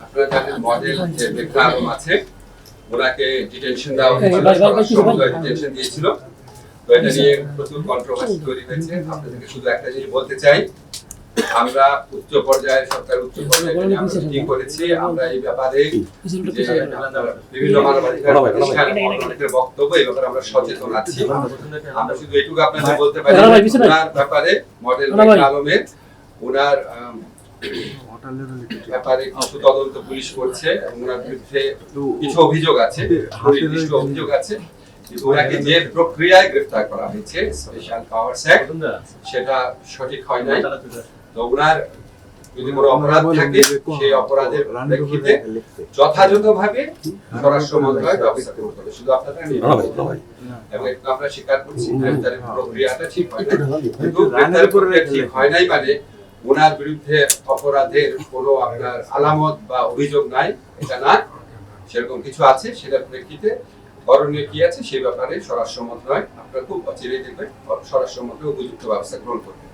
আপনারা জানেন মডেল যে বেকরা আলম আছে ওনাকে ডিটেনশন দেওয়া হয়েছিল, ডিটেনশন দিয়েছিল। তো এটা নিয়ে প্রচুর কন্ট্রোভার্সি তৈরি হয়েছে। আপনাদেরকে শুধু একটা জিনিস বলতে চাই, আমরা উচ্চ পর্যায়ে সরকার উচ্চ পর্যায়ে মিটিং করেছি। আমরা এই ব্যাপারে যে বিভিন্ন মানবাধিকার প্রতিষ্ঠানের বক্তব্য এই ব্যাপারে আমরা সচেতন আছি। আমরা শুধু এটুকু আপনাদের বলতে পারি ওনার ব্যাপারে মডেল বেকরা আলমের ওনার ব্যাপারে কিছু তদন্ত পুলিশ করছে এবং ওনার বিরুদ্ধে কিছু অভিযোগ আছে, নির্দিষ্ট অভিযোগ আছে। ওনাকে যে প্রক্রিয়ায় গ্রেফতার করা হয়েছে স্পেশাল পাওয়ারস অ্যাক্ট, সেটা সঠিক হয় নাই। তো ওনার যদি কোনো অপরাধ থাকে সেই অপরাধের প্রেক্ষিতে যথাযথভাবে স্বরাষ্ট্র মন্ত্রণালয় ব্যবস্থা করতে হবে। শুধু আপনারা এবং একটু আমরা স্বীকার করছি গ্রেফতারের প্রক্রিয়াটা ঠিক হয় না, কিন্তু গ্রেফতারের প্রক্রিয়া ঠিক হয় নাই মানে ওনার বিরুদ্ধে অপরাধের কোনো আপনার আলামত বা অভিযোগ নাই এটা না, সেরকম কিছু আছে। সেটার প্রেক্ষিতে করণীয় কি আছে সেই ব্যাপারে স্বরাষ্ট্র মন্ত্রণালয় আপনারা খুব অচিরেই দেখবেন স্বরাষ্ট্র মন্ত্রণালয় উপযুক্ত ব্যবস্থা গ্রহণ করবে।